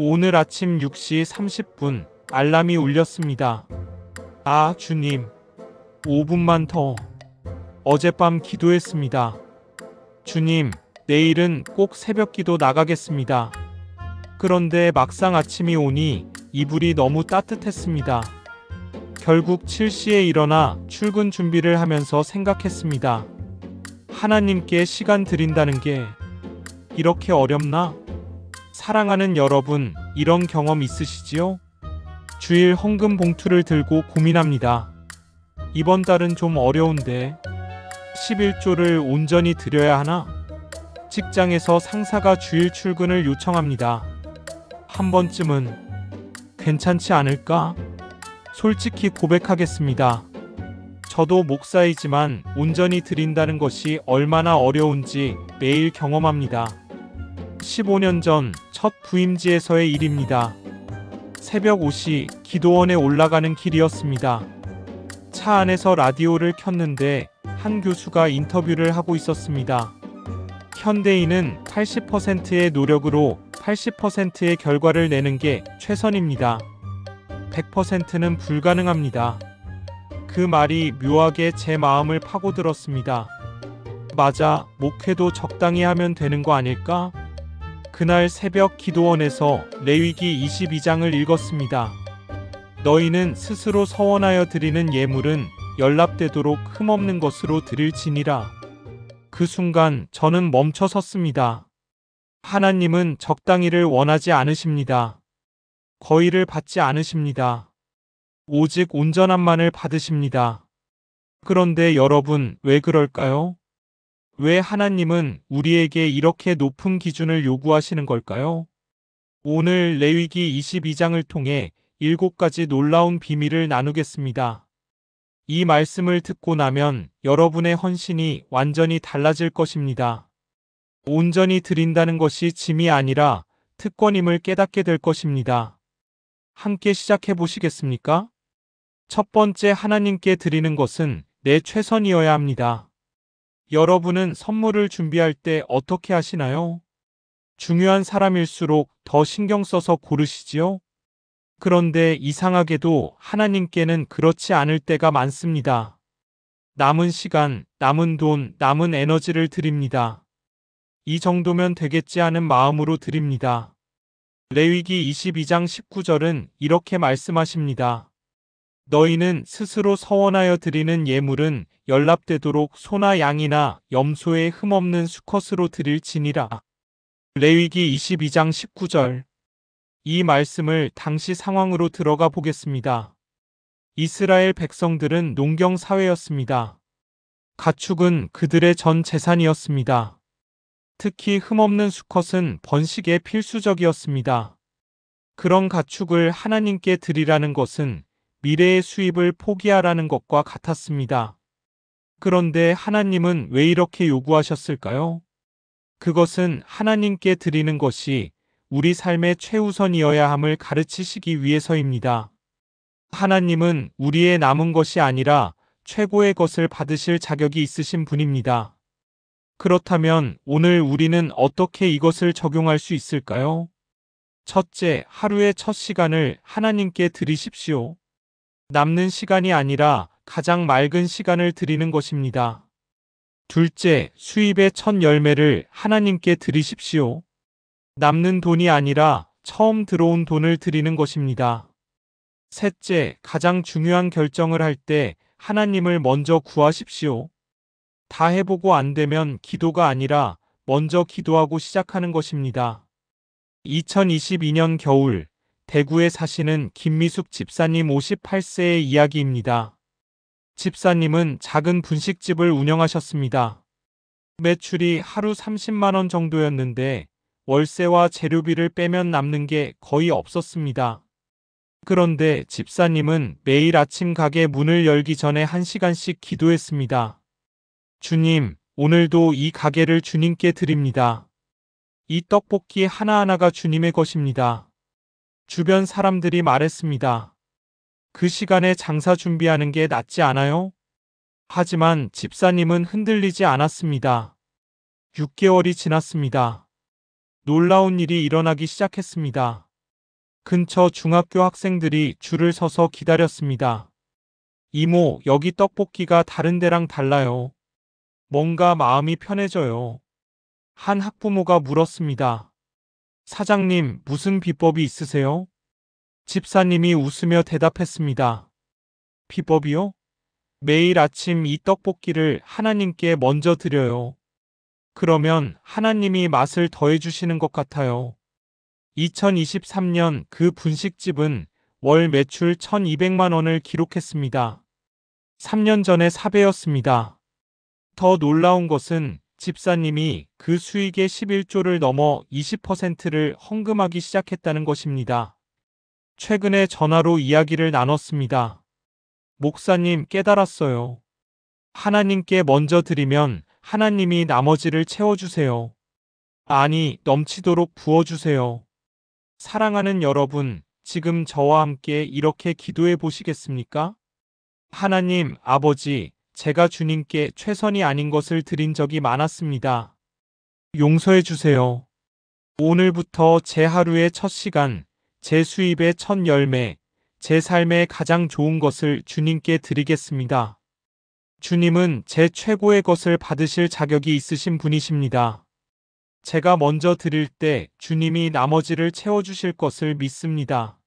오늘 아침 6시 30분 알람이 울렸습니다. 아, 주님. 5분만 더. 어젯밤 기도했습니다. 주님, 내일은 꼭 새벽 기도 나가겠습니다. 그런데 막상 아침이 오니 이불이 너무 따뜻했습니다. 결국 7시에 일어나 출근 준비를 하면서 생각했습니다. 하나님께 시간 드린다는 게 이렇게 어렵나? 사랑하는 여러분, 이런 경험 있으시지요? 주일 헌금 봉투를 들고 고민합니다. 이번 달은 좀 어려운데 11조를 온전히 드려야 하나? 직장에서 상사가 주일 출근을 요청합니다. 한 번쯤은 괜찮지 않을까? 솔직히 고백하겠습니다. 저도 목사이지만 온전히 드린다는 것이 얼마나 어려운지 매일 경험합니다. 15년 전 첫 부임지에서의 일입니다. 새벽 5시 기도원에 올라가는 길이었습니다. 차 안에서 라디오를 켰는데 한 교수가 인터뷰를 하고 있었습니다. 현대인은 80%의 노력으로 80%의 결과를 내는 게 최선입니다. 100%는 불가능합니다. 그 말이 묘하게 제 마음을 파고들었습니다. 맞아, 목회도 적당히 하면 되는 거 아닐까? 그날 새벽 기도원에서 레위기 22장을 읽었습니다. 너희는 스스로 서원하여 드리는 예물은 연락되도록 흠없는 것으로 드릴지니라. 그 순간 저는 멈춰 섰습니다. 하나님은 적당히를 원하지 않으십니다. 거의를 받지 않으십니다. 오직 온전함만을 받으십니다. 그런데 여러분, 왜 그럴까요? 왜 하나님은 우리에게 이렇게 높은 기준을 요구하시는 걸까요? 오늘 레위기 22장을 통해 7가지 놀라운 비밀을 나누겠습니다. 이 말씀을 듣고 나면 여러분의 헌신이 완전히 달라질 것입니다. 온전히 드린다는 것이 짐이 아니라 특권임을 깨닫게 될 것입니다. 함께 시작해 보시겠습니까? 첫 번째, 하나님께 드리는 것은 내 최선이어야 합니다. 여러분은 선물을 준비할 때 어떻게 하시나요? 중요한 사람일수록 더 신경 써서 고르시지요? 그런데 이상하게도 하나님께는 그렇지 않을 때가 많습니다. 남은 시간, 남은 돈, 남은 에너지를 드립니다. 이 정도면 되겠지 하는 마음으로 드립니다. 레위기 22장 19절은 이렇게 말씀하십니다. 너희는 스스로 서원하여 드리는 예물은 연납되도록 소나 양이나 염소의 흠없는 수컷으로 드릴지니라. 레위기 22장 19절. 이 말씀을 당시 상황으로 들어가 보겠습니다. 이스라엘 백성들은 농경 사회였습니다. 가축은 그들의 전 재산이었습니다. 특히 흠없는 수컷은 번식에 필수적이었습니다. 그런 가축을 하나님께 드리라는 것은 미래의 수입을 포기하라는 것과 같았습니다. 그런데 하나님은 왜 이렇게 요구하셨을까요? 그것은 하나님께 드리는 것이 우리 삶의 최우선이어야 함을 가르치시기 위해서입니다. 하나님은 우리의 남은 것이 아니라 최고의 것을 받으실 자격이 있으신 분입니다. 그렇다면 오늘 우리는 어떻게 이것을 적용할 수 있을까요? 첫째, 하루의 첫 시간을 하나님께 드리십시오. 남는 시간이 아니라 가장 맑은 시간을 드리는 것입니다. 둘째, 수입의 첫 열매를 하나님께 드리십시오. 남는 돈이 아니라 처음 들어온 돈을 드리는 것입니다. 셋째, 가장 중요한 결정을 할 때 하나님을 먼저 구하십시오. 다 해보고 안 되면 기도가 아니라 먼저 기도하고 시작하는 것입니다. 2022년 겨울, 대구에 사시는 김미숙 집사님 58세의 이야기입니다. 집사님은 작은 분식집을 운영하셨습니다. 매출이 하루 30만 원 정도였는데 월세와 재료비를 빼면 남는 게 거의 없었습니다. 그런데 집사님은 매일 아침 가게 문을 열기 전에 1시간씩 기도했습니다. 주님, 오늘도 이 가게를 주님께 드립니다. 이 떡볶이 하나하나가 주님의 것입니다. 주변 사람들이 말했습니다. 그 시간에 장사 준비하는 게 낫지 않아요? 하지만 집사님은 흔들리지 않았습니다. 6개월이 지났습니다. 놀라운 일이 일어나기 시작했습니다. 근처 중학교 학생들이 줄을 서서 기다렸습니다. 이모, 여기 떡볶이가 다른 데랑 달라요. 뭔가 마음이 편해져요. 한 학부모가 물었습니다. 사장님, 무슨 비법이 있으세요? 집사님이 웃으며 대답했습니다. 비법이요? 매일 아침 이 떡볶이를 하나님께 먼저 드려요. 그러면 하나님이 맛을 더해주시는 것 같아요. 2023년 그 분식집은 월 매출 1200만 원을 기록했습니다. 3년 전에 사배였습니다. 더 놀라운 것은 집사님이 그 수익의 11조를 넘어 20%를 헌금하기 시작했다는 것입니다. 최근에 전화로 이야기를 나눴습니다. 목사님, 깨달았어요. 하나님께 먼저 드리면 하나님이 나머지를 채워주세요. 아니, 넘치도록 부어주세요. 사랑하는 여러분, 지금 저와 함께 이렇게 기도해 보시겠습니까? 하나님, 아버지, 제가 주님께 최선이 아닌 것을 드린 적이 많았습니다. 용서해 주세요. 오늘부터 제 하루의 첫 시간, 제 수입의 첫 열매, 제 삶의 가장 좋은 것을 주님께 드리겠습니다. 주님은 제 최고의 것을 받으실 자격이 있으신 분이십니다. 제가 먼저 드릴 때 주님이 나머지를 채워주실 것을 믿습니다.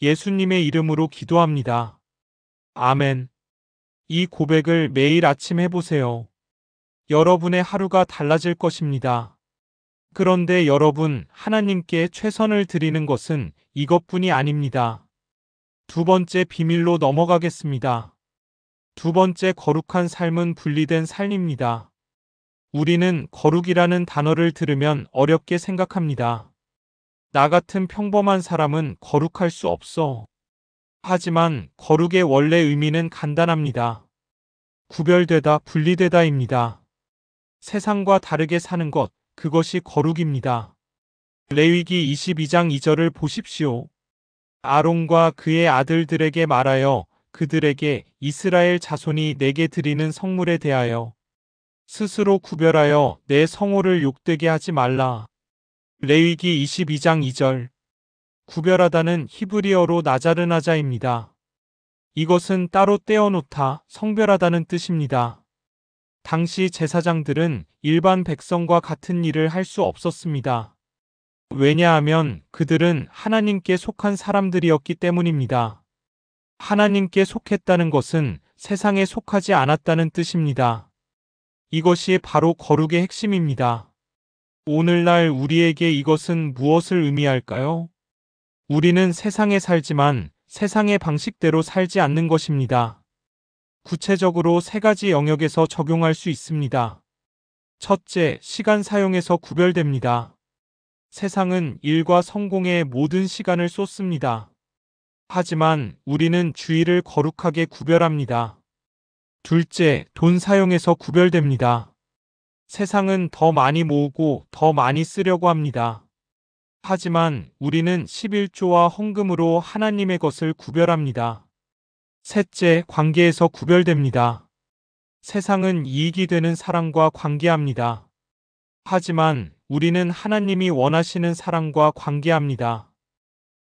예수님의 이름으로 기도합니다. 아멘. 이 고백을 매일 아침 해보세요. 여러분의 하루가 달라질 것입니다. 그런데 여러분, 하나님께 최선을 드리는 것은 이것뿐이 아닙니다. 두 번째 비밀로 넘어가겠습니다. 두 번째 거룩한 삶은 분리된 삶입니다. 우리는 거룩이라는 단어를 들으면 어렵게 생각합니다. 나 같은 평범한 사람은 거룩할 수 없어. 하지만 거룩의 원래 의미는 간단합니다. 구별되다, 분리되다입니다. 세상과 다르게 사는 것, 그것이 거룩입니다. 레위기 22장 2절을 보십시오. 아론과 그의 아들들에게 말하여 그들에게 이스라엘 자손이 내게 드리는 성물에 대하여 스스로 구별하여 내 성호를 욕되게 하지 말라. 레위기 22장 2절. 구별하다는 히브리어로 나자르나자입니다. 이것은 따로 떼어놓다, 성별하다는 뜻입니다. 당시 제사장들은 일반 백성과 같은 일을 할 수 없었습니다. 왜냐하면 그들은 하나님께 속한 사람들이었기 때문입니다. 하나님께 속했다는 것은 세상에 속하지 않았다는 뜻입니다. 이것이 바로 거룩의 핵심입니다. 오늘날 우리에게 이것은 무엇을 의미할까요? 우리는 세상에 살지만 세상의 방식대로 살지 않는 것입니다. 구체적으로 세 가지 영역에서 적용할 수 있습니다. 첫째, 시간 사용에서 구별됩니다. 세상은 일과 성공에 모든 시간을 쏟습니다. 하지만 우리는 주의를 거룩하게 구별합니다. 둘째, 돈 사용에서 구별됩니다. 세상은 더 많이 모으고 더 많이 쓰려고 합니다. 하지만 우리는 11조와 헌금으로 하나님의 것을 구별합니다. 셋째, 관계에서 구별됩니다. 세상은 이익이 되는 사랑과 관계합니다. 하지만 우리는 하나님이 원하시는 사랑과 관계합니다.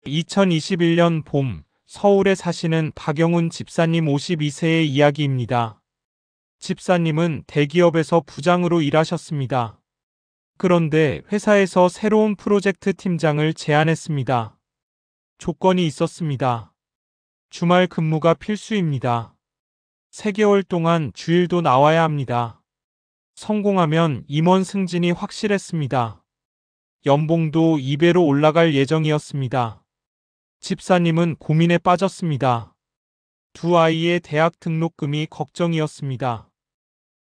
2021년 봄, 서울에 사시는 박영훈 집사님 52세의 이야기입니다. 집사님은 대기업에서 부장으로 일하셨습니다. 그런데 회사에서 새로운 프로젝트 팀장을 제안했습니다. 조건이 있었습니다. 주말 근무가 필수입니다. 3개월 동안 주일도 나와야 합니다. 성공하면 임원 승진이 확실했습니다. 연봉도 2배로 올라갈 예정이었습니다. 집사님은 고민에 빠졌습니다. 두 아이의 대학 등록금이 걱정이었습니다.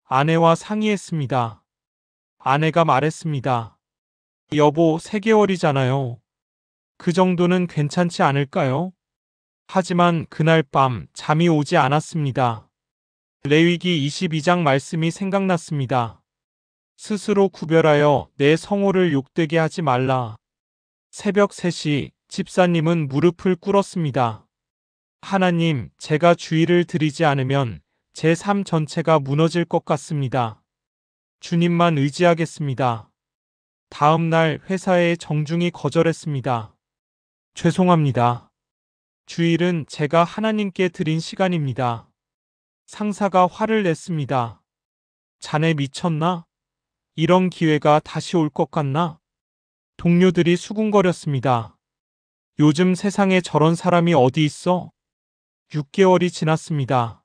아내와 상의했습니다. 아내가 말했습니다. 여보, 3개월이잖아요. 그 정도는 괜찮지 않을까요? 하지만 그날 밤 잠이 오지 않았습니다. 레위기 22장 말씀이 생각났습니다. 스스로 구별하여 내 성호를 욕되게 하지 말라. 새벽 3시 집사님은 무릎을 꿇었습니다. 하나님, 제가 주의를 드리지 않으면 제 삶 전체가 무너질 것 같습니다. 주님만 의지하겠습니다. 다음 날 회사에 정중히 거절했습니다. 죄송합니다. 주일은 제가 하나님께 드린 시간입니다. 상사가 화를 냈습니다. 자네 미쳤나? 이런 기회가 다시 올 것 같나? 동료들이 수군거렸습니다. 요즘 세상에 저런 사람이 어디 있어? 6개월이 지났습니다.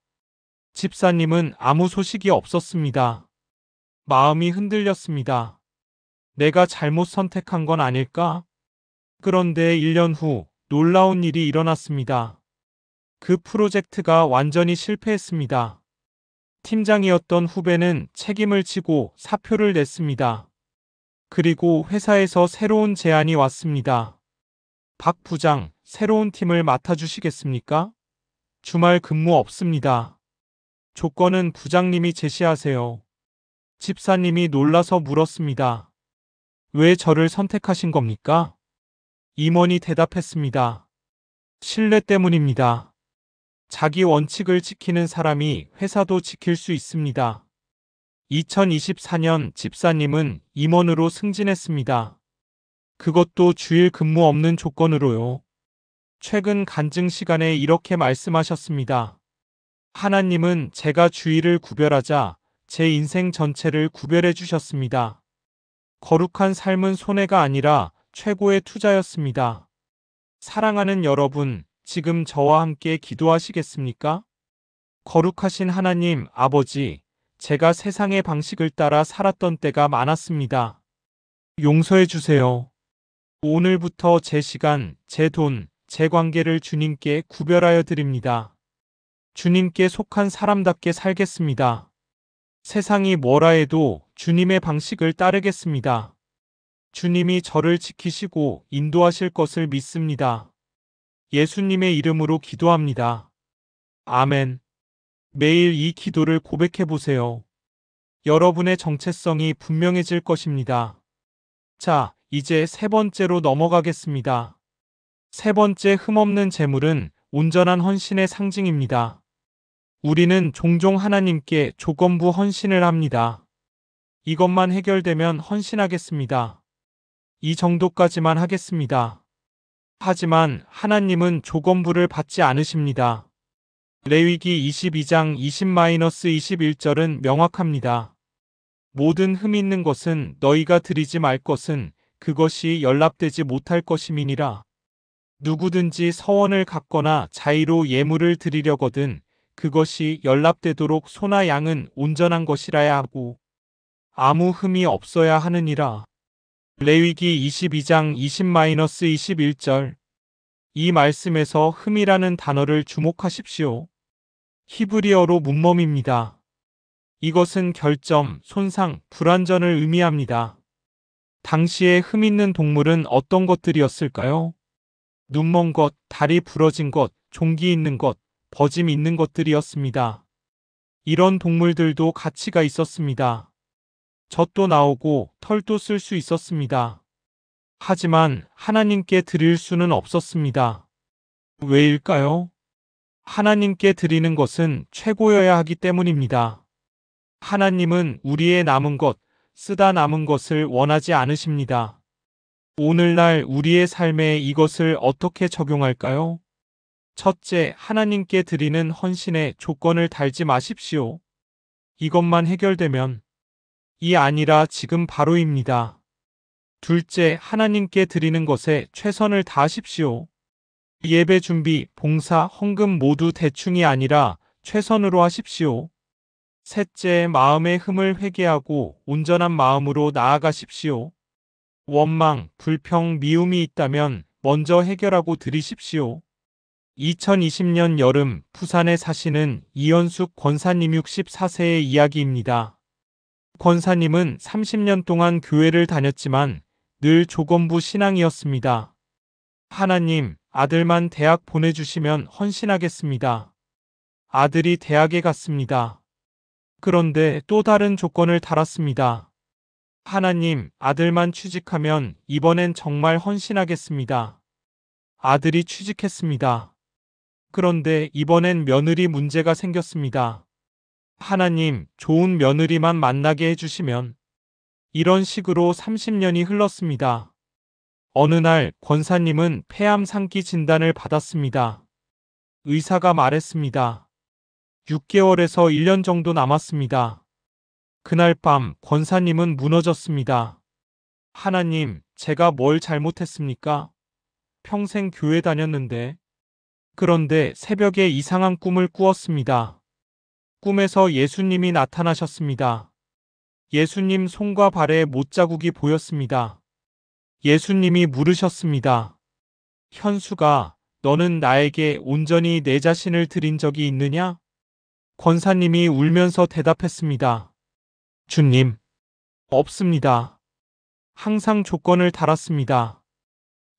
집사님은 아무 소식이 없었습니다. 마음이 흔들렸습니다. 내가 잘못 선택한 건 아닐까? 그런데 1년 후 놀라운 일이 일어났습니다. 그 프로젝트가 완전히 실패했습니다. 팀장이었던 후배는 책임을 지고 사표를 냈습니다. 그리고 회사에서 새로운 제안이 왔습니다. 박 부장, 새로운 팀을 맡아주시겠습니까? 주말 근무 없습니다. 조건은 부장님이 제시하세요. 집사님이 놀라서 물었습니다. 왜 저를 선택하신 겁니까? 임원이 대답했습니다. 신뢰 때문입니다. 자기 원칙을 지키는 사람이 회사도 지킬 수 있습니다. 2024년 집사님은 임원으로 승진했습니다. 그것도 주일 근무 없는 조건으로요. 최근 간증 시간에 이렇게 말씀하셨습니다. 하나님은 제가 주일을 구별하자 제 인생 전체를 구별해 주셨습니다. 거룩한 삶은 손해가 아니라 최고의 투자였습니다. 사랑하는 여러분, 지금 저와 함께 기도하시겠습니까? 거룩하신 하나님, 아버지, 제가 세상의 방식을 따라 살았던 때가 많았습니다. 용서해 주세요. 오늘부터 제 시간, 제 돈, 제 관계를 주님께 구별하여 드립니다. 주님께 속한 사람답게 살겠습니다. 세상이 뭐라 해도 주님의 방식을 따르겠습니다. 주님이 저를 지키시고 인도하실 것을 믿습니다. 예수님의 이름으로 기도합니다. 아멘. 매일 이 기도를 고백해 보세요. 여러분의 정체성이 분명해질 것입니다. 자, 이제 세 번째로 넘어가겠습니다. 세 번째 흠없는 재물은 온전한 헌신의 상징입니다. 우리는 종종 하나님께 조건부 헌신을 합니다. 이것만 해결되면 헌신하겠습니다. 이 정도까지만 하겠습니다. 하지만 하나님은 조건부를 받지 않으십니다. 레위기 22장 20-21절은 명확합니다. 모든 흠 있는 것은 너희가 드리지 말 것은 그것이 연락되지 못할 것임이니라. 누구든지 서원을 갖거나 자의로 예물을 드리려거든 그것이 연락되도록 소나 양은 온전한 것이라야 하고 아무 흠이 없어야 하느니라. 레위기 22장 20-21절. 이 말씀에서 흠이라는 단어를 주목하십시오. 히브리어로 문멈입니다. 이것은 결점, 손상, 불완전을 의미합니다. 당시에 흠 있는 동물은 어떤 것들이었을까요? 눈먼 것, 다리 부러진 것, 종기 있는 것, 버짐 있는 것들이었습니다. 이런 동물들도 가치가 있었습니다. 젖도 나오고 털도 쓸 수 있었습니다. 하지만 하나님께 드릴 수는 없었습니다. 왜일까요? 하나님께 드리는 것은 최고여야 하기 때문입니다. 하나님은 우리의 남은 것, 쓰다 남은 것을 원하지 않으십니다. 오늘날 우리의 삶에 이것을 어떻게 적용할까요? 첫째, 하나님께 드리는 헌신에 조건을 달지 마십시오. 이것만 해결되면 이 아니라 지금 바로입니다. 둘째, 하나님께 드리는 것에 최선을 다하십시오. 예배 준비, 봉사, 헌금 모두 대충이 아니라 최선으로 하십시오. 셋째, 마음의 흠을 회개하고 온전한 마음으로 나아가십시오. 원망, 불평, 미움이 있다면 먼저 해결하고 드리십시오. 2020년 여름 부산에 사시는 이현숙 권사님 64세의 이야기입니다. 권사님은 30년 동안 교회를 다녔지만 늘 조건부 신앙이었습니다. 하나님, 아들만 대학 보내주시면 헌신하겠습니다. 아들이 대학에 갔습니다. 그런데 또 다른 조건을 달았습니다. 하나님, 아들만 취직하면 이번엔 정말 헌신하겠습니다. 아들이 취직했습니다. 그런데 이번엔 며느리 문제가 생겼습니다. 하나님, 좋은 며느리만 만나게 해주시면. 이런 식으로 30년이 흘렀습니다. 어느 날 권사님은 폐암 3기 진단을 받았습니다. 의사가 말했습니다. 6개월에서 1년 정도 남았습니다. 그날 밤 권사님은 무너졌습니다. 하나님, 제가 뭘 잘못했습니까? 평생 교회 다녔는데. 그런데 새벽에 이상한 꿈을 꾸었습니다. 꿈에서 예수님이 나타나셨습니다. 예수님 손과 발에 못자국이 보였습니다. 예수님이 물으셨습니다. 현수가, 너는 나에게 온전히 내 자신을 드린 적이 있느냐? 권사님이 울면서 대답했습니다. 주님, 없습니다. 항상 조건을 달았습니다.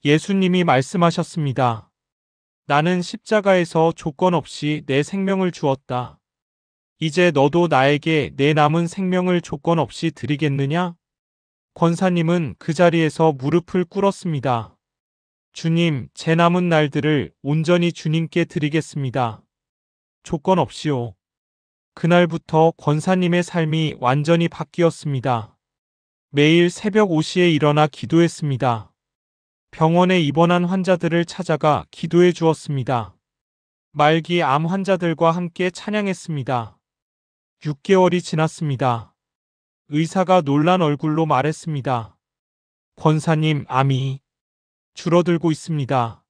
예수님이 말씀하셨습니다. 나는 십자가에서 조건 없이 내 생명을 주었다. 이제 너도 나에게 내 남은 생명을 조건 없이 드리겠느냐? 권사님은 그 자리에서 무릎을 꿇었습니다. 주님, 제 남은 날들을 온전히 주님께 드리겠습니다. 조건 없이요. 그날부터 권사님의 삶이 완전히 바뀌었습니다. 매일 새벽 5시에 일어나 기도했습니다. 병원에 입원한 환자들을 찾아가 기도해 주었습니다. 말기 암 환자들과 함께 찬양했습니다. 6개월이 지났습니다. 의사가 놀란 얼굴로 말했습니다. 권사님, 암이 줄어들고 있습니다.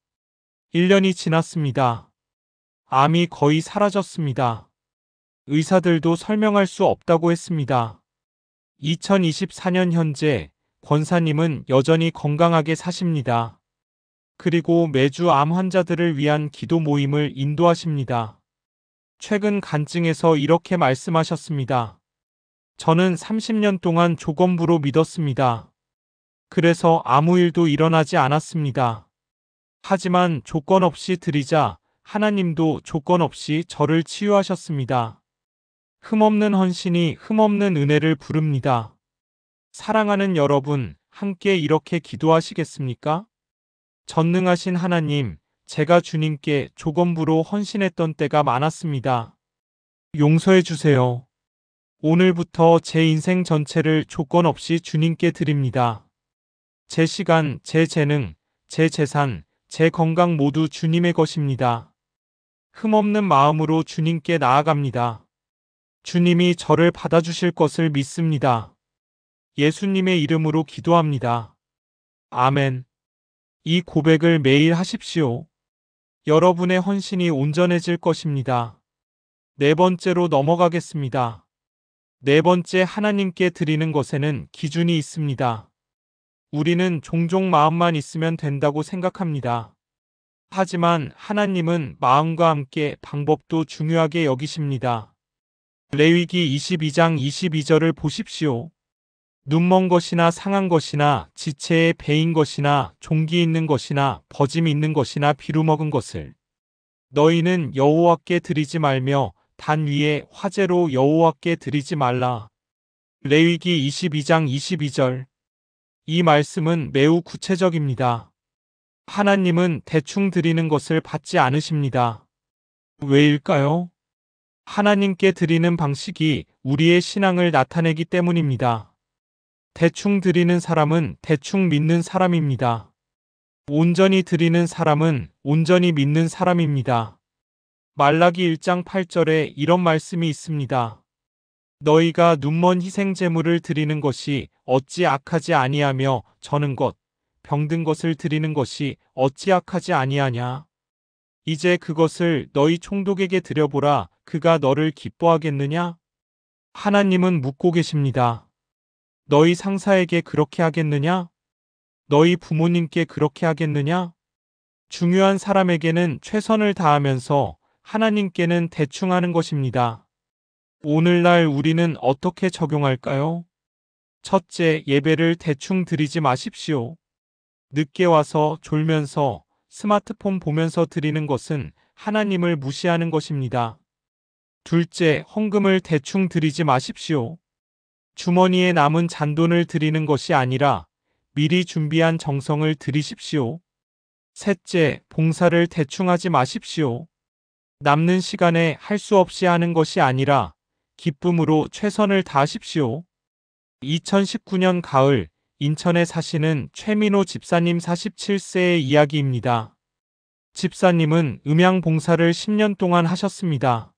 1년이 지났습니다. 암이 거의 사라졌습니다. 의사들도 설명할 수 없다고 했습니다. 2024년 현재 권사님은 여전히 건강하게 사십니다. 그리고 매주 암 환자들을 위한 기도 모임을 인도하십니다. 최근 간증에서 이렇게 말씀하셨습니다. 저는 30년 동안 조건부로 믿었습니다. 그래서 아무 일도 일어나지 않았습니다. 하지만 조건 없이 드리자 하나님도 조건 없이 저를 치유하셨습니다. 흠없는 헌신이 흠없는 은혜를 부릅니다. 사랑하는 여러분, 함께 이렇게 기도하시겠습니까? 전능하신 하나님, 제가 주님께 조건부로 헌신했던 때가 많았습니다. 용서해 주세요. 오늘부터 제 인생 전체를 조건 없이 주님께 드립니다. 제 시간, 제 재능, 제 재산, 제 건강 모두 주님의 것입니다. 흠없는 마음으로 주님께 나아갑니다. 주님이 저를 받아주실 것을 믿습니다. 예수님의 이름으로 기도합니다. 아멘. 이 고백을 매일 하십시오. 여러분의 헌신이 온전해질 것입니다. 네 번째로 넘어가겠습니다. 네 번째, 하나님께 드리는 것에는 기준이 있습니다. 우리는 종종 마음만 있으면 된다고 생각합니다. 하지만 하나님은 마음과 함께 방법도 중요하게 여기십니다. 레위기 22장 22절을 보십시오. 눈먼 것이나 상한 것이나 지체에 베인 것이나 종기 있는 것이나 버짐 있는 것이나 비루 먹은 것을 너희는 여호와께 드리지 말며 단 위에 화제로 여호와께 드리지 말라. 레위기 22장 22절. 이 말씀은 매우 구체적입니다. 하나님은 대충 드리는 것을 받지 않으십니다. 왜일까요? 하나님께 드리는 방식이 우리의 신앙을 나타내기 때문입니다. 대충 드리는 사람은 대충 믿는 사람입니다. 온전히 드리는 사람은 온전히 믿는 사람입니다. 말라기 1장 8절에 이런 말씀이 있습니다. 너희가 눈먼 희생 제물을 드리는 것이 어찌 악하지 아니하며 저는 것, 병든 것을 드리는 것이 어찌 악하지 아니하냐. 이제 그것을 너희 총독에게 드려보라. 그가 너를 기뻐하겠느냐? 하나님은 묻고 계십니다. 너희 상사에게 그렇게 하겠느냐? 너희 부모님께 그렇게 하겠느냐? 중요한 사람에게는 최선을 다하면서 하나님께는 대충 하는 것입니다. 오늘날 우리는 어떻게 적용할까요? 첫째, 예배를 대충 드리지 마십시오. 늦게 와서 졸면서 스마트폰 보면서 드리는 것은 하나님을 무시하는 것입니다. 둘째, 헌금을 대충 드리지 마십시오. 주머니에 남은 잔돈을 드리는 것이 아니라 미리 준비한 정성을 드리십시오. 셋째, 봉사를 대충 하지 마십시오. 남는 시간에 할 수 없이 하는 것이 아니라 기쁨으로 최선을 다하십시오. 2019년 가을, 인천에 사시는 최민호 집사님 47세의 이야기입니다. 집사님은 음양 봉사를 10년 동안 하셨습니다.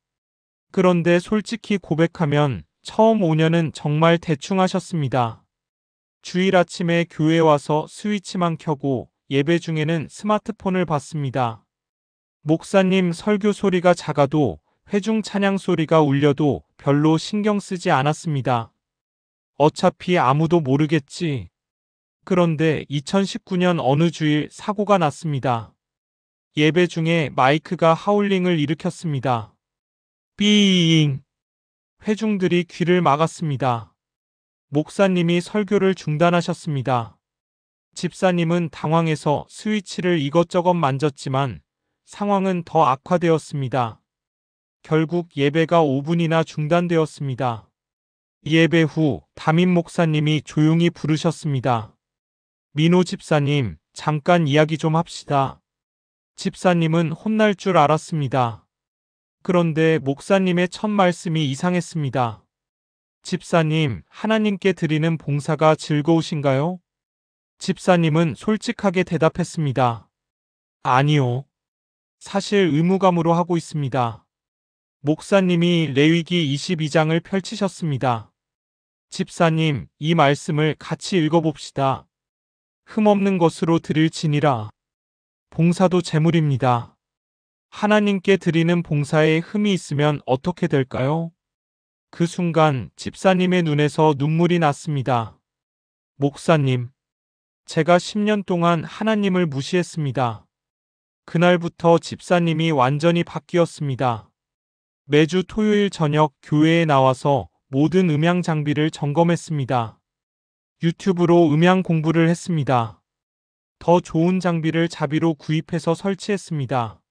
그런데 솔직히 고백하면 처음 5년은 정말 대충 하셨습니다. 주일 아침에 교회 와서 스위치만 켜고 예배 중에는 스마트폰을 봤습니다. 목사님 설교 소리가 작아도 회중 찬양 소리가 울려도 별로 신경 쓰지 않았습니다. 어차피 아무도 모르겠지. 그런데 2019년 어느 주일 사고가 났습니다. 예배 중에 마이크가 하울링을 일으켰습니다. 삐잉. 회중들이 귀를 막았습니다. 목사님이 설교를 중단하셨습니다. 집사님은 당황해서 스위치를 이것저것 만졌지만 상황은 더 악화되었습니다. 결국 예배가 5분이나 중단되었습니다. 예배 후 담임 목사님이 조용히 부르셨습니다. 민호 집사님, 잠깐 이야기 좀 합시다. 집사님은 혼날 줄 알았습니다. 그런데 목사님의 첫 말씀이 이상했습니다. 집사님, 하나님께 드리는 봉사가 즐거우신가요? 집사님은 솔직하게 대답했습니다. 아니요. 사실 의무감으로 하고 있습니다. 목사님이 레위기 22장을 펼치셨습니다. 집사님, 이 말씀을 같이 읽어봅시다. 흠없는 것으로 드릴지니라. 봉사도 재물입니다. 하나님께 드리는 봉사에 흠이 있으면 어떻게 될까요? 그 순간 집사님의 눈에서 눈물이 났습니다. 목사님, 제가 10년 동안 하나님을 무시했습니다. 그날부터 집사님이 완전히 바뀌었습니다. 매주 토요일 저녁 교회에 나와서 모든 음향 장비를 점검했습니다. 유튜브로 음향 공부를 했습니다. 더 좋은 장비를 자비로 구입해서 설치했습니다.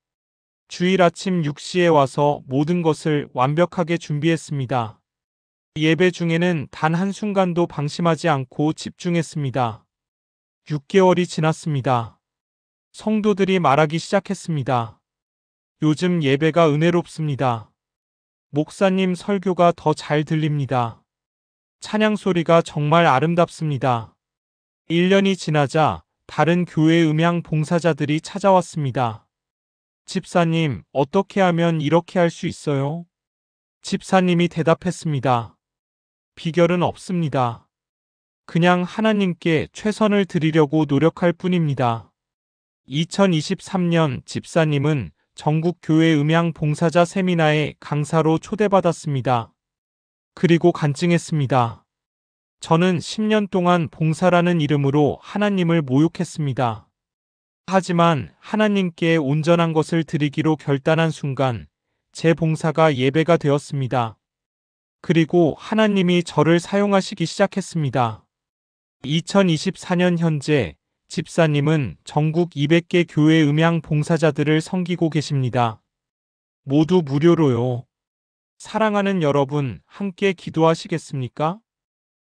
주일 아침 6시에 와서 모든 것을 완벽하게 준비했습니다. 예배 중에는 단 한순간도 방심하지 않고 집중했습니다. 6개월이 지났습니다. 성도들이 말하기 시작했습니다. 요즘 예배가 은혜롭습니다. 목사님 설교가 더 잘 들립니다. 찬양 소리가 정말 아름답습니다. 1년이 지나자 다른 교회 음향 봉사자들이 찾아왔습니다. 집사님, 어떻게 하면 이렇게 할 수 있어요? 집사님이 대답했습니다. 비결은 없습니다. 그냥 하나님께 최선을 드리려고 노력할 뿐입니다. 2023년 집사님은 전국 교회 음향 봉사자 세미나에 강사로 초대받았습니다. 그리고 간증했습니다. 저는 10년 동안 봉사라는 이름으로 하나님을 모욕했습니다. 하지만 하나님께 온전한 것을 드리기로 결단한 순간 제 봉사가 예배가 되었습니다. 그리고 하나님이 저를 사용하시기 시작했습니다. 2024년 현재 집사님은 전국 200개 교회 음향 봉사자들을 섬기고 계십니다. 모두 무료로요. 사랑하는 여러분, 함께 기도하시겠습니까?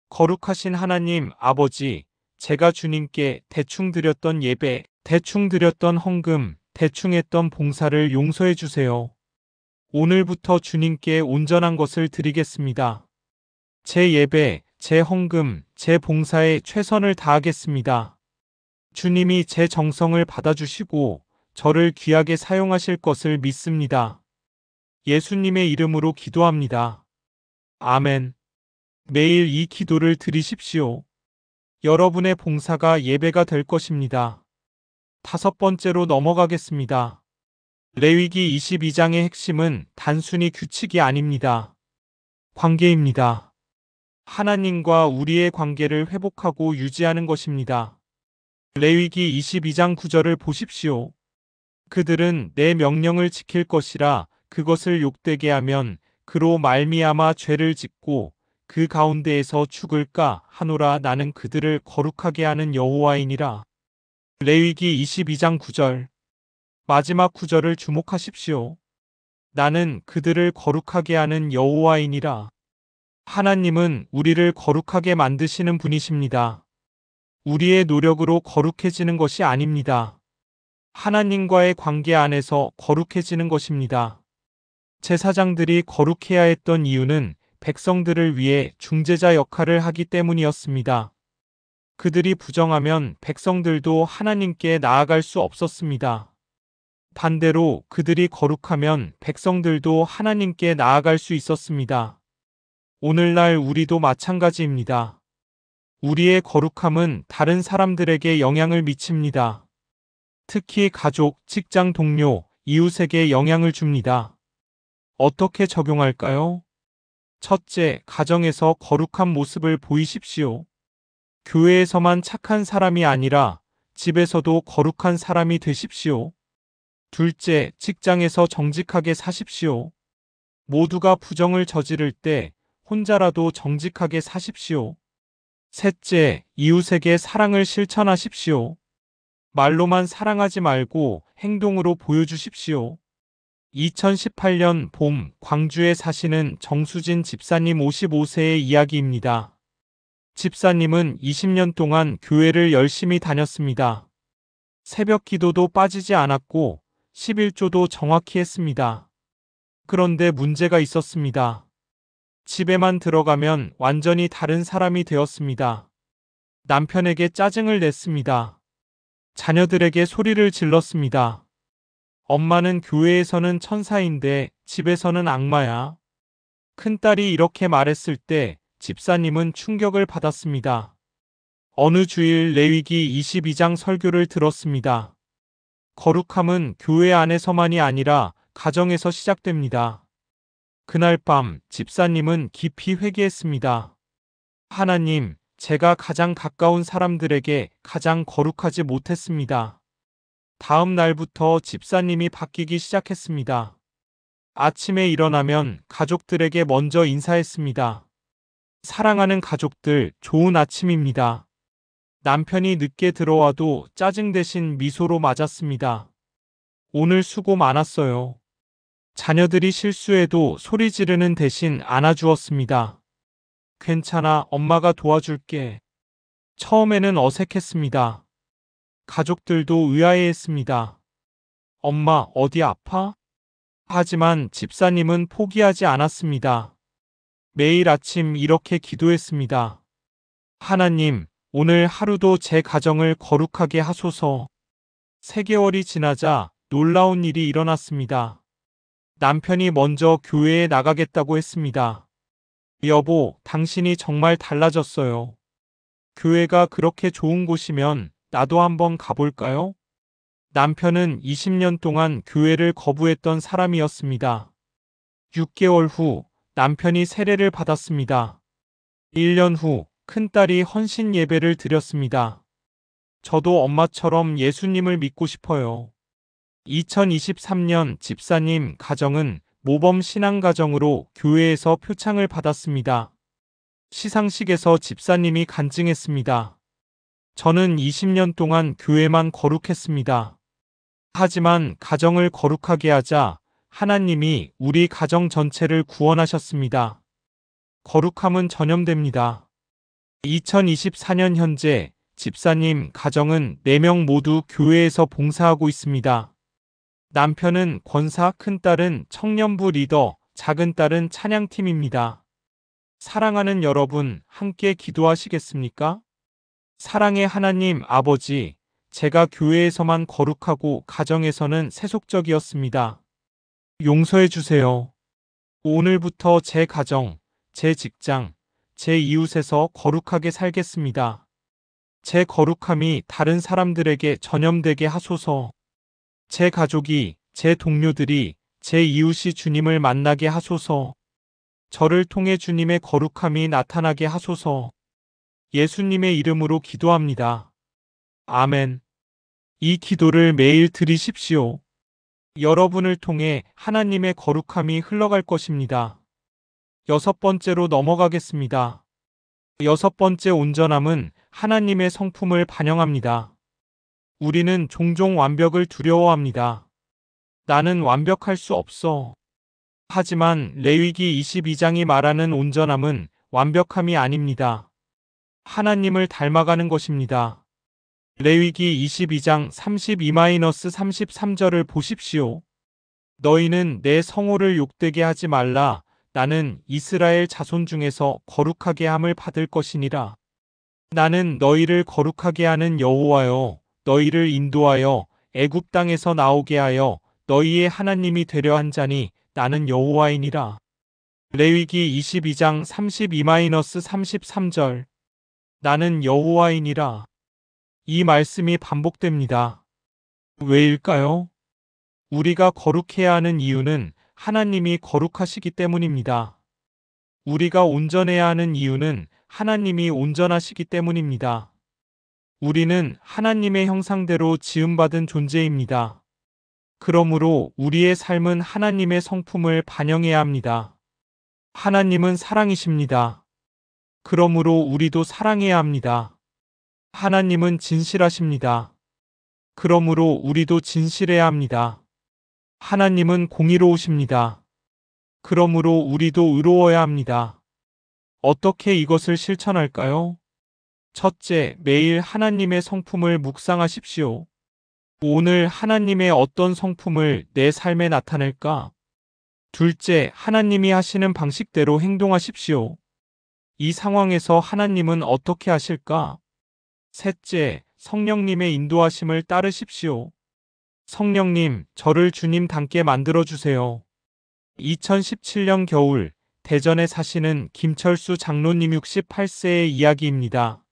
거룩하신 하나님 아버지, 제가 주님께 대충 드렸던 예배, 대충 드렸던 헌금, 대충 했던 봉사를 용서해 주세요. 오늘부터 주님께 온전한 것을 드리겠습니다. 제 예배, 제 헌금, 제 봉사에 최선을 다하겠습니다. 주님이 제 정성을 받아주시고 저를 귀하게 사용하실 것을 믿습니다. 예수님의 이름으로 기도합니다. 아멘. 매일 이 기도를 드리십시오. 여러분의 봉사가 예배가 될 것입니다. 5번째로 넘어가겠습니다. 레위기 22장의 핵심은 단순히 규칙이 아닙니다. 관계입니다. 하나님과 우리의 관계를 회복하고 유지하는 것입니다. 레위기 22장 9절을 보십시오. 그들은 내 명령을 지킬 것이라 그것을 욕되게 하면 그로 말미암아 죄를 짓고 그 가운데에서 죽을까 하노라. 나는 그들을 거룩하게 하는 여호와이니라. 레위기 22장 9절. 마지막 9절을 주목하십시오. 나는 그들을 거룩하게 하는 여호와이니라. 하나님은 우리를 거룩하게 만드시는 분이십니다. 우리의 노력으로 거룩해지는 것이 아닙니다. 하나님과의 관계 안에서 거룩해지는 것입니다. 제사장들이 거룩해야 했던 이유는 백성들을 위해 중재자 역할을 하기 때문이었습니다. 그들이 부정하면 백성들도 하나님께 나아갈 수 없었습니다. 반대로 그들이 거룩하면 백성들도 하나님께 나아갈 수 있었습니다. 오늘날 우리도 마찬가지입니다. 우리의 거룩함은 다른 사람들에게 영향을 미칩니다. 특히 가족, 직장 동료, 이웃에게 영향을 줍니다. 어떻게 적용할까요? 첫째, 가정에서 거룩한 모습을 보이십시오. 교회에서만 착한 사람이 아니라 집에서도 거룩한 사람이 되십시오. 둘째, 직장에서 정직하게 사십시오. 모두가 부정을 저지를 때 혼자라도 정직하게 사십시오. 셋째, 이웃에게 사랑을 실천하십시오. 말로만 사랑하지 말고 행동으로 보여주십시오. 2018년 봄 광주에 사시는 정수진 집사님 55세의 이야기입니다. 집사님은 20년 동안 교회를 열심히 다녔습니다. 새벽 기도도 빠지지 않았고 11조도 정확히 했습니다. 그런데 문제가 있었습니다. 집에만 들어가면 완전히 다른 사람이 되었습니다. 남편에게 짜증을 냈습니다. 자녀들에게 소리를 질렀습니다. 엄마는 교회에서는 천사인데 집에서는 악마야. 큰딸이 이렇게 말했을 때 집사님은 충격을 받았습니다. 어느 주일 레위기 22장 설교를 들었습니다. 거룩함은 교회 안에서만이 아니라 가정에서 시작됩니다. 그날 밤 집사님은 깊이 회개했습니다. 하나님, 제가 가장 가까운 사람들에게 가장 거룩하지 못했습니다. 다음 날부터 집사님이 바뀌기 시작했습니다. 아침에 일어나면 가족들에게 먼저 인사했습니다. 사랑하는 가족들, 좋은 아침입니다. 남편이 늦게 들어와도 짜증 대신 미소로 맞았습니다. 오늘 수고 많았어요. 자녀들이 실수해도 소리 지르는 대신 안아주었습니다. 괜찮아, 엄마가 도와줄게. 처음에는 어색했습니다. 가족들도 의아해했습니다. 엄마, 어디 아파? 하지만 집사님은 포기하지 않았습니다. 매일 아침 이렇게 기도했습니다. 하나님, 오늘 하루도 제 가정을 거룩하게 하소서. 3개월이 지나자 놀라운 일이 일어났습니다. 남편이 먼저 교회에 나가겠다고 했습니다. 여보, 당신이 정말 달라졌어요. 교회가 그렇게 좋은 곳이면 나도 한번 가볼까요? 남편은 20년 동안 교회를 거부했던 사람이었습니다. 6개월 후 남편이 세례를 받았습니다. 1년 후 큰딸이 헌신 예배를 드렸습니다. 저도 엄마처럼 예수님을 믿고 싶어요. 2023년 집사님 가정은 모범 신앙가정으로 교회에서 표창을 받았습니다. 시상식에서 집사님이 간증했습니다. 저는 20년 동안 교회만 거룩했습니다. 하지만 가정을 거룩하게 하자 하나님이 우리 가정 전체를 구원하셨습니다. 거룩함은 전염됩니다. 2024년 현재 집사님 가정은 4명 모두 교회에서 봉사하고 있습니다. 남편은 권사, 큰딸은 청년부 리더, 작은딸은 찬양팀입니다. 사랑하는 여러분, 함께 기도하시겠습니까? 사랑의 하나님 아버지, 제가 교회에서만 거룩하고 가정에서는 세속적이었습니다. 용서해 주세요. 오늘부터 제 가정, 제 직장, 제 이웃에서 거룩하게 살겠습니다. 제 거룩함이 다른 사람들에게 전염되게 하소서. 제 가족이, 제 동료들이, 제 이웃이 주님을 만나게 하소서. 저를 통해 주님의 거룩함이 나타나게 하소서. 예수님의 이름으로 기도합니다. 아멘. 이 기도를 매일 드리십시오. 여러분을 통해 하나님의 거룩함이 흘러갈 것입니다. 6번째로 넘어가겠습니다. 6번째 온전함은 하나님의 성품을 반영합니다. 우리는 종종 완벽을 두려워합니다. 나는 완벽할 수 없어. 하지만 레위기 22장이 말하는 온전함은 완벽함이 아닙니다. 하나님을 닮아가는 것입니다. 레위기 22장 32-33절을 보십시오. 너희는 내 성호를 욕되게 하지 말라. 나는 이스라엘 자손 중에서 거룩하게 함을 받을 것이니라. 나는 너희를 거룩하게 하는 여호와여, 너희를 인도하여 애굽 땅에서 나오게 하여 너희의 하나님이 되려 한 자니 나는 여호와이니라. 레위기 22장 32-33절. 나는 여호와이니라. 이 말씀이 반복됩니다. 왜일까요? 우리가 거룩해야 하는 이유는 하나님이 거룩하시기 때문입니다. 우리가 온전해야 하는 이유는 하나님이 온전하시기 때문입니다. 우리는 하나님의 형상대로 지음받은 존재입니다. 그러므로 우리의 삶은 하나님의 성품을 반영해야 합니다. 하나님은 사랑이십니다. 그러므로 우리도 사랑해야 합니다. 하나님은 진실하십니다. 그러므로 우리도 진실해야 합니다. 하나님은 공의로우십니다. 그러므로 우리도 의로워야 합니다. 어떻게 이것을 실천할까요? 첫째, 매일 하나님의 성품을 묵상하십시오. 오늘 하나님의 어떤 성품을 내 삶에 나타낼까? 둘째, 하나님이 하시는 방식대로 행동하십시오. 이 상황에서 하나님은 어떻게 하실까? 셋째, 성령님의 인도하심을 따르십시오. 성령님, 저를 주님 닮게 만들어주세요. 2017년 겨울, 대전에 사시는 김철수 장로님 68세의 이야기입니다.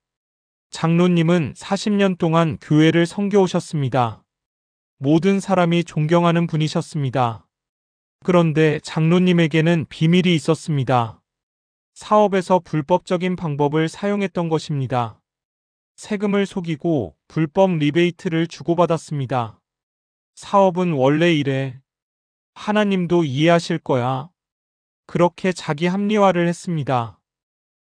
장로님은 40년 동안 교회를 섬겨오셨습니다. 모든 사람이 존경하는 분이셨습니다. 그런데 장로님에게는 비밀이 있었습니다. 사업에서 불법적인 방법을 사용했던 것입니다. 세금을 속이고 불법 리베이트를 주고받았습니다. 사업은 원래 이래. 하나님도 이해하실 거야. 그렇게 자기 합리화를 했습니다.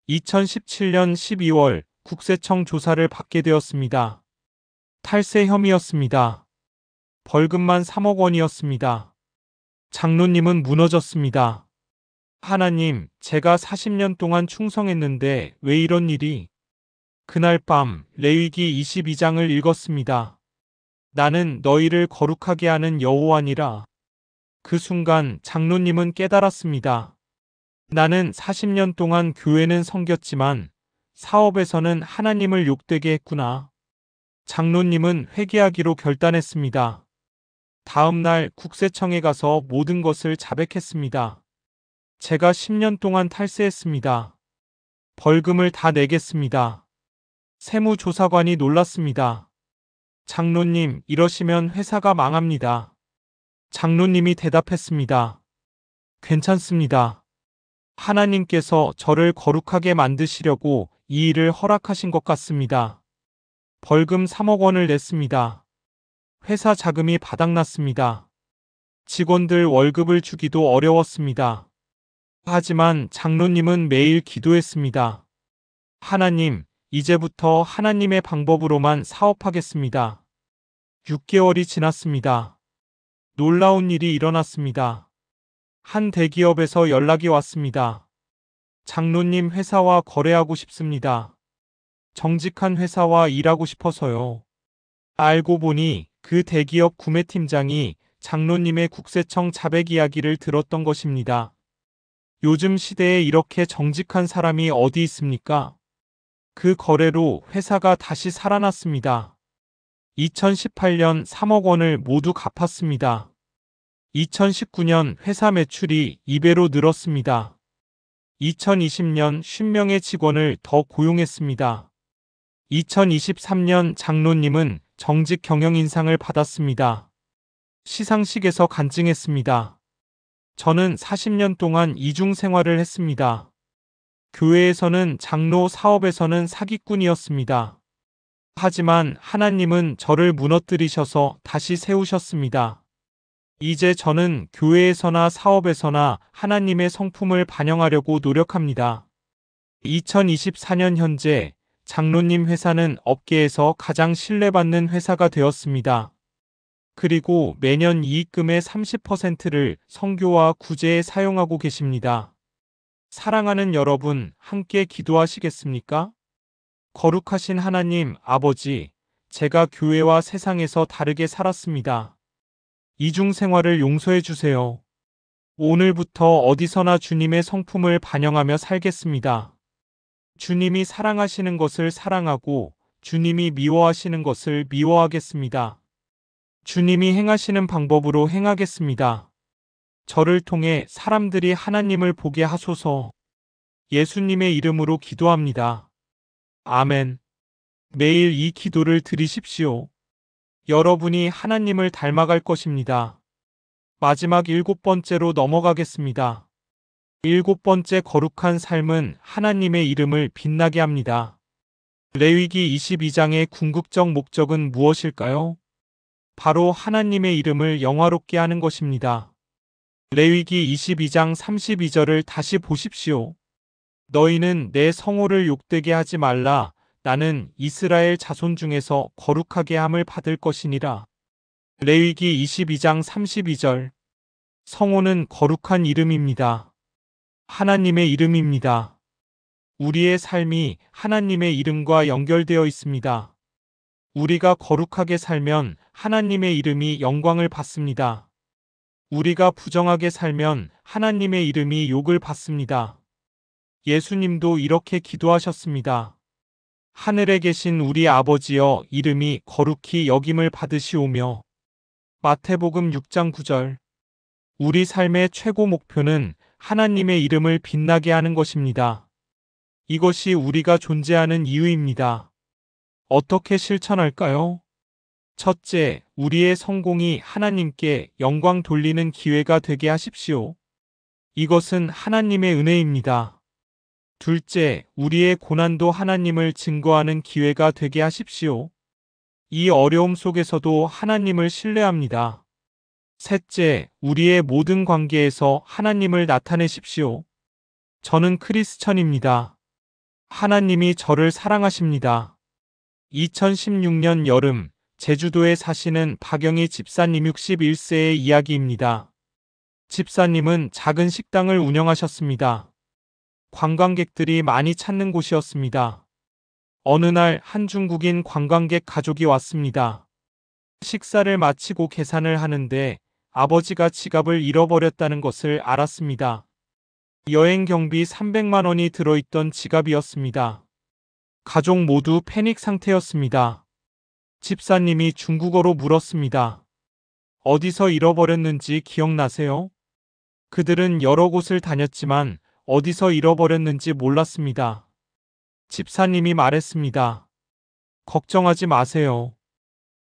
2017년 12월 국세청 조사를 받게 되었습니다. 탈세 혐의였습니다. 벌금만 3억 원이었습니다. 장로님은 무너졌습니다. 하나님, 제가 40년 동안 충성했는데 왜 이런 일이? 그날 밤 레위기 22장을 읽었습니다. 나는 너희를 거룩하게 하는 여호와니라. 그 순간 장로님은 깨달았습니다. 나는 40년 동안 교회는 섬겼지만 사업에서는 하나님을 욕되게 했구나. 장로님은 회개하기로 결단했습니다. 다음 날 국세청에 가서 모든 것을 자백했습니다. 제가 10년 동안 탈세했습니다. 벌금을 다 내겠습니다. 세무조사관이 놀랐습니다. 장로님, 이러시면 회사가 망합니다. 장로님이 대답했습니다. 괜찮습니다. 하나님께서 저를 거룩하게 만드시려고 이 일을 허락하신 것 같습니다. 벌금 3억 원을 냈습니다. 회사 자금이 바닥났습니다. 직원들 월급을 주기도 어려웠습니다. 하지만 장로님은 매일 기도했습니다. 하나님, 이제부터 하나님의 방법으로만 사업하겠습니다. 6개월이 지났습니다. 놀라운 일이 일어났습니다. 한 대기업에서 연락이 왔습니다. 장로님 회사와 거래하고 싶습니다. 정직한 회사와 일하고 싶어서요. 알고 보니 그 대기업 구매팀장이 장로님의 국세청 자백 이야기를 들었던 것입니다. 요즘 시대에 이렇게 정직한 사람이 어디 있습니까? 그 거래로 회사가 다시 살아났습니다. 2018년 3억 원을 모두 갚았습니다. 2019년 회사 매출이 2배로 늘었습니다. 2020년 50명의 직원을 더 고용했습니다. 2023년 장로님은 정직 경영 인상을 받았습니다. 시상식에서 간증했습니다. 저는 40년 동안 이중 생활을 했습니다. 교회에서는 장로, 사업에서는 사기꾼이었습니다. 하지만 하나님은 저를 무너뜨리셔서 다시 세우셨습니다. 이제 저는 교회에서나 사업에서나 하나님의 성품을 반영하려고 노력합니다. 2024년 현재 장로님 회사는 업계에서 가장 신뢰받는 회사가 되었습니다. 그리고 매년 이익금의 30%를 선교와 구제에 사용하고 계십니다. 사랑하는 여러분, 함께 기도하시겠습니까? 거룩하신 하나님, 아버지, 제가 교회와 세상에서 다르게 살았습니다. 이중 생활을 용서해 주세요. 오늘부터 어디서나 주님의 성품을 반영하며 살겠습니다. 주님이 사랑하시는 것을 사랑하고 주님이 미워하시는 것을 미워하겠습니다. 주님이 행하시는 방법으로 행하겠습니다. 저를 통해 사람들이 하나님을 보게 하소서. 예수님의 이름으로 기도합니다. 아멘. 매일 이 기도를 드리십시오. 여러분이 하나님을 닮아갈 것입니다. 마지막 7번째로 넘어가겠습니다. 7번째 거룩한 삶은 하나님의 이름을 빛나게 합니다. 레위기 22장의 궁극적 목적은 무엇일까요? 바로 하나님의 이름을 영화롭게 하는 것입니다. 레위기 22장 32절을 다시 보십시오. 너희는 내 성호를 욕되게 하지 말라. 나는 이스라엘 자손 중에서 거룩하게 함을 받을 것이니라. 레위기 22장 32절. 성호는 거룩한 이름입니다. 하나님의 이름입니다. 우리의 삶이 하나님의 이름과 연결되어 있습니다. 우리가 거룩하게 살면 하나님의 이름이 영광을 받습니다. 우리가 부정하게 살면 하나님의 이름이 욕을 받습니다. 예수님도 이렇게 기도하셨습니다. 하늘에 계신 우리 아버지여, 이름이 거룩히 여김을 받으시오며. 마태복음 6장 9절. 우리 삶의 최고 목표는 하나님의 이름을 빛나게 하는 것입니다. 이것이 우리가 존재하는 이유입니다. 어떻게 실천할까요? 첫째, 우리의 성공이 하나님께 영광 돌리는 기회가 되게 하십시오. 이것은 하나님의 은혜입니다. 둘째, 우리의 고난도 하나님을 증거하는 기회가 되게 하십시오. 이 어려움 속에서도 하나님을 신뢰합니다. 셋째, 우리의 모든 관계에서 하나님을 나타내십시오. 저는 크리스천입니다. 하나님이 저를 사랑하십니다. 2016년 여름, 제주도에 사시는 박영희 집사님 61세의 이야기입니다. 집사님은 작은 식당을 운영하셨습니다. 관광객들이 많이 찾는 곳이었습니다. 어느 날 한 중국인 관광객 가족이 왔습니다. 식사를 마치고 계산을 하는데 아버지가 지갑을 잃어버렸다는 것을 알았습니다. 여행 경비 300만 원이 들어있던 지갑이었습니다. 가족 모두 패닉 상태였습니다. 집사님이 중국어로 물었습니다. 어디서 잃어버렸는지 기억나세요? 그들은 여러 곳을 다녔지만 어디서 잃어버렸는지 몰랐습니다. 집사님이 말했습니다. 걱정하지 마세요.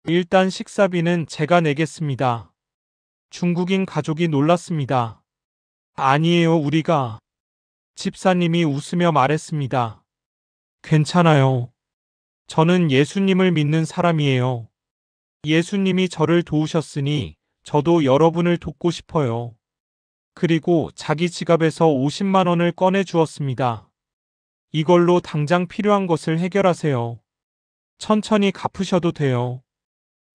일단 식사비는 제가 내겠습니다. 중국인 가족이 놀랐습니다. 아니에요, 우리가. 집사님이 웃으며 말했습니다. 괜찮아요. 저는 예수님을 믿는 사람이에요. 예수님이 저를 도우셨으니 저도 여러분을 돕고 싶어요. 그리고 자기 지갑에서 50만 원을 꺼내 주었습니다. 이걸로 당장 필요한 것을 해결하세요. 천천히 갚으셔도 돼요.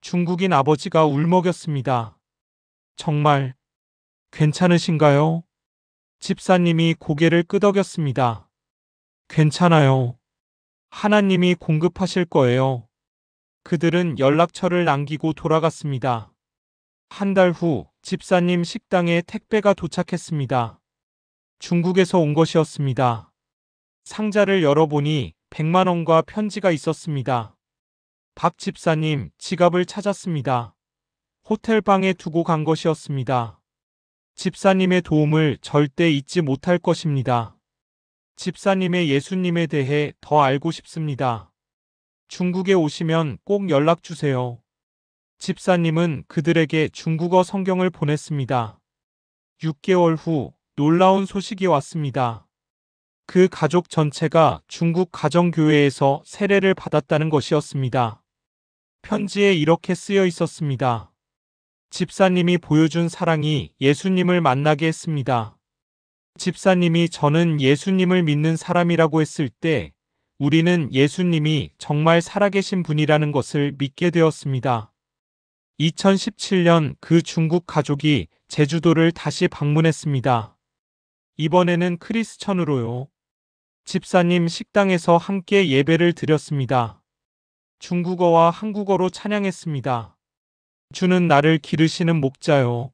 중국인 아버지가 울먹였습니다. 정말 괜찮으신가요? 집사님이 고개를 끄덕였습니다. 괜찮아요. 하나님이 공급하실 거예요. 그들은 연락처를 남기고 돌아갔습니다. 한 달 후 집사님 식당에 택배가 도착했습니다. 중국에서 온 것이었습니다. 상자를 열어보니 100만 원과 편지가 있었습니다. 박 집사님, 지갑을 찾았습니다. 호텔방에 두고 간 것이었습니다. 집사님의 도움을 절대 잊지 못할 것입니다. 집사님의 예수님에 대해 더 알고 싶습니다. 중국에 오시면 꼭 연락 주세요. 집사님은 그들에게 중국어 성경을 보냈습니다. 6개월 후 놀라운 소식이 왔습니다. 그 가족 전체가 중국 가정교회에서 세례를 받았다는 것이었습니다. 편지에 이렇게 쓰여 있었습니다. 집사님이 보여준 사랑이 예수님을 만나게 했습니다. 집사님이 저는 예수님을 믿는 사람이라고 했을 때 우리는 예수님이 정말 살아계신 분이라는 것을 믿게 되었습니다. 2017년 그 중국 가족이 제주도를 다시 방문했습니다. 이번에는 크리스천으로요. 집사님 식당에서 함께 예배를 드렸습니다. 중국어와 한국어로 찬양했습니다. 주는 나를 기르시는 목자요.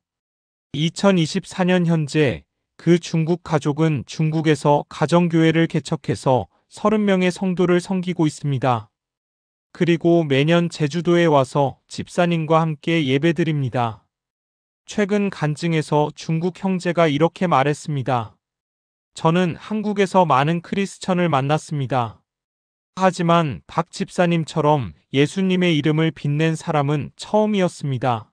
2024년 현재 그 중국 가족은 중국에서 가정교회를 개척해서 30명의 성도를 섬기고 있습니다. 그리고 매년 제주도에 와서 집사님과 함께 예배드립니다. 최근 간증에서 중국 형제가 이렇게 말했습니다. 저는 한국에서 많은 크리스천을 만났습니다. 하지만 박 집사님처럼 예수님의 이름을 빛낸 사람은 처음이었습니다.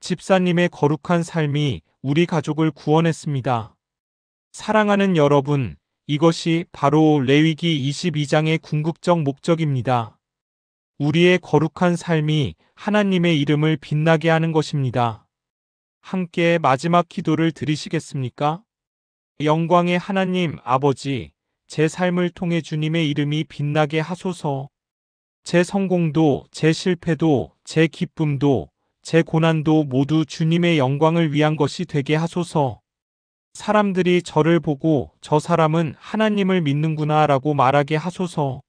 집사님의 거룩한 삶이 우리 가족을 구원했습니다. 사랑하는 여러분, 이것이 바로 레위기 22장의 궁극적 목적입니다. 우리의 거룩한 삶이 하나님의 이름을 빛나게 하는 것입니다. 함께 마지막 기도를 드리시겠습니까? 영광의 하나님 아버지, 제 삶을 통해 주님의 이름이 빛나게 하소서. 제 성공도, 제 실패도, 제 기쁨도, 제 고난도 모두 주님의 영광을 위한 것이 되게 하소서. 사람들이 저를 보고 저 사람은 하나님을 믿는구나 라고 말하게 하소서.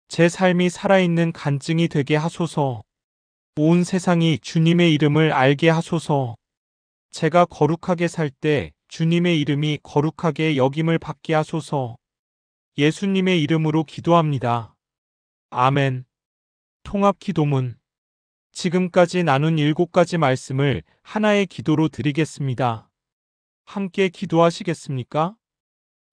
제 삶이 살아있는 간증이 되게 하소서. 온 세상이 주님의 이름을 알게 하소서. 제가 거룩하게 살 때 주님의 이름이 거룩하게 여김을 받게 하소서. 예수님의 이름으로 기도합니다. 아멘. 통합 기도문. 지금까지 나눈 7가지 말씀을 하나의 기도로 드리겠습니다. 함께 기도하시겠습니까?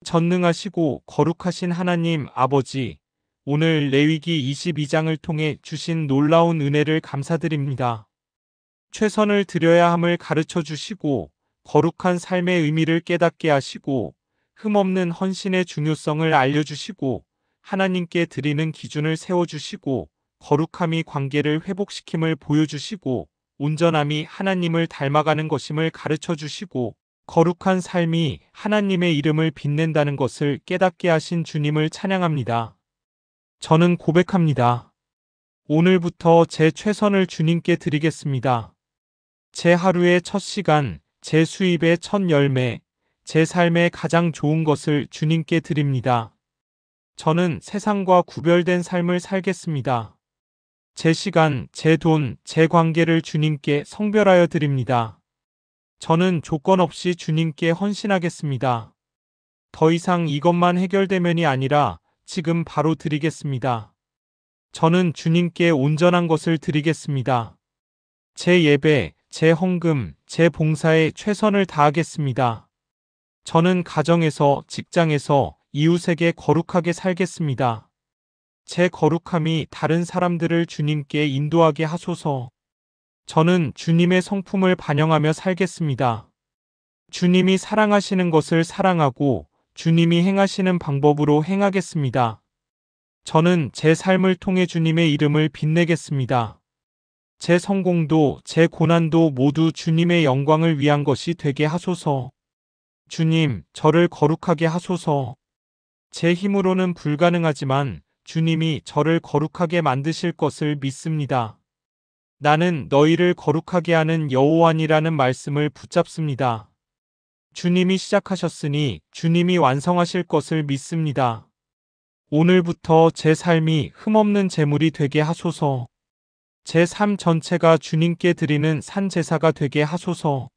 전능하시고 거룩하신 하나님 아버지, 오늘 레위기 22장을 통해 주신 놀라운 은혜를 감사드립니다. 최선을 드려야 함을 가르쳐 주시고 거룩한 삶의 의미를 깨닫게 하시고 흠없는 헌신의 중요성을 알려주시고 하나님께 드리는 기준을 세워주시고 거룩함이 관계를 회복시킴을 보여주시고 온전함이 하나님을 닮아가는 것임을 가르쳐 주시고 거룩한 삶이 하나님의 이름을 빛낸다는 것을 깨닫게 하신 주님을 찬양합니다. 저는 고백합니다. 오늘부터 제 최선을 주님께 드리겠습니다. 제 하루의 첫 시간, 제 수입의 첫 열매, 제 삶의 가장 좋은 것을 주님께 드립니다. 저는 세상과 구별된 삶을 살겠습니다. 제 시간, 제 돈, 제 관계를 주님께 성별하여 드립니다. 저는 조건 없이 주님께 헌신하겠습니다. 더 이상 이것만 해결되면이 아니라 지금 바로 드리겠습니다. 저는 주님께 온전한 것을 드리겠습니다. 제 예배, 제 헌금, 제 봉사에 최선을 다하겠습니다. 저는 가정에서, 직장에서, 이웃에게 거룩하게 살겠습니다. 제 거룩함이 다른 사람들을 주님께 인도하게 하소서. 저는 주님의 성품을 반영하며 살겠습니다. 주님이 사랑하시는 것을 사랑하고 주님이 행하시는 방법으로 행하겠습니다. 저는 제 삶을 통해 주님의 이름을 빛내겠습니다. 제 성공도 제 고난도 모두 주님의 영광을 위한 것이 되게 하소서. 주님, 저를 거룩하게 하소서. 제 힘으로는 불가능하지만 주님이 저를 거룩하게 만드실 것을 믿습니다. 나는 너희를 거룩하게 하는 여호와니라는 말씀을 붙잡습니다. 주님이 시작하셨으니 주님이 완성하실 것을 믿습니다. 오늘부터 제 삶이 흠없는 제물이 되게 하소서. 제 삶 전체가 주님께 드리는 산 제사가 되게 하소서.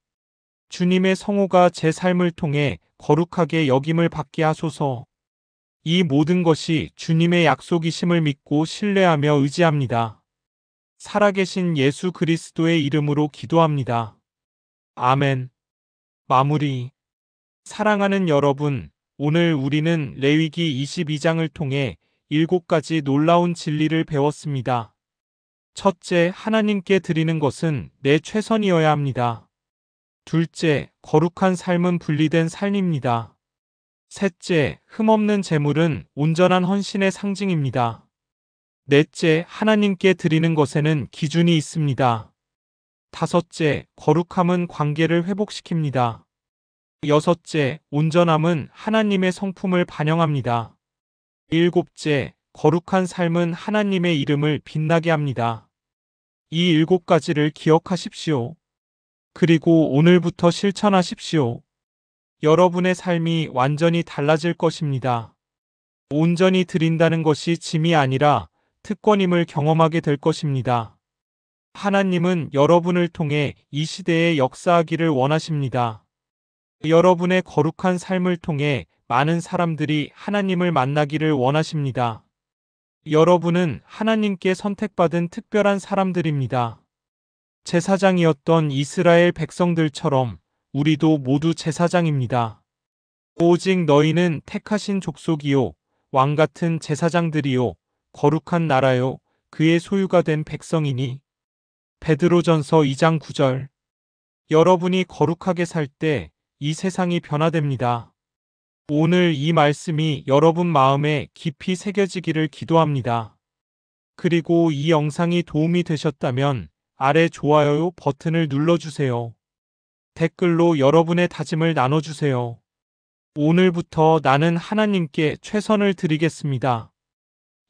주님의 성호가 제 삶을 통해 거룩하게 여김을 받게 하소서. 이 모든 것이 주님의 약속이심을 믿고 신뢰하며 의지합니다. 살아계신 예수 그리스도의 이름으로 기도합니다. 아멘. 마무리. 사랑하는 여러분, 오늘 우리는 레위기 22장을 통해 7가지 놀라운 진리를 배웠습니다. 첫째, 하나님께 드리는 것은 내 최선이어야 합니다. 둘째, 거룩한 삶은 분리된 삶입니다. 셋째, 흠없는 제물은 온전한 헌신의 상징입니다. 넷째, 하나님께 드리는 것에는 기준이 있습니다. 다섯째, 거룩함은 관계를 회복시킵니다. 여섯째, 온전함은 하나님의 성품을 반영합니다. 일곱째, 거룩한 삶은 하나님의 이름을 빛나게 합니다. 이 7가지를 기억하십시오. 그리고 오늘부터 실천하십시오. 여러분의 삶이 완전히 달라질 것입니다. 온전히 드린다는 것이 짐이 아니라 특권임을 경험하게 될 것입니다. 하나님은 여러분을 통해 이 시대에 역사하기를 원하십니다. 여러분의 거룩한 삶을 통해 많은 사람들이 하나님을 만나기를 원하십니다. 여러분은 하나님께 선택받은 특별한 사람들입니다. 제사장이었던 이스라엘 백성들처럼 우리도 모두 제사장입니다. 오직 너희는 택하신 족속이요, 왕 같은 제사장들이요, 거룩한 나라요, 그의 소유가 된 백성이니. 베드로전서 2장 9절. 여러분이 거룩하게 살 때 이 세상이 변화됩니다. 오늘 이 말씀이 여러분 마음에 깊이 새겨지기를 기도합니다. 그리고 이 영상이 도움이 되셨다면 아래 좋아요 버튼을 눌러주세요. 댓글로 여러분의 다짐을 나눠주세요. 오늘부터 나는 하나님께 최선을 드리겠습니다.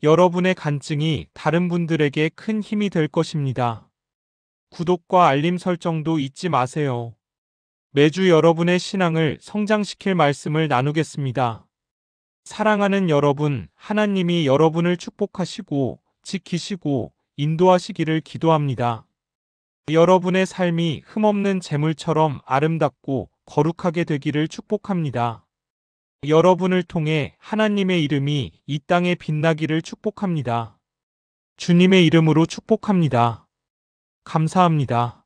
여러분의 간증이 다른 분들에게 큰 힘이 될 것입니다. 구독과 알림 설정도 잊지 마세요. 매주 여러분의 신앙을 성장시킬 말씀을 나누겠습니다. 사랑하는 여러분, 하나님이 여러분을 축복하시고 지키시고 인도하시기를 기도합니다. 여러분의 삶이 흠없는 재물처럼 아름답고 거룩하게 되기를 축복합니다. 여러분을 통해 하나님의 이름이 이 땅에 빛나기를 축복합니다. 주님의 이름으로 축복합니다. 감사합니다.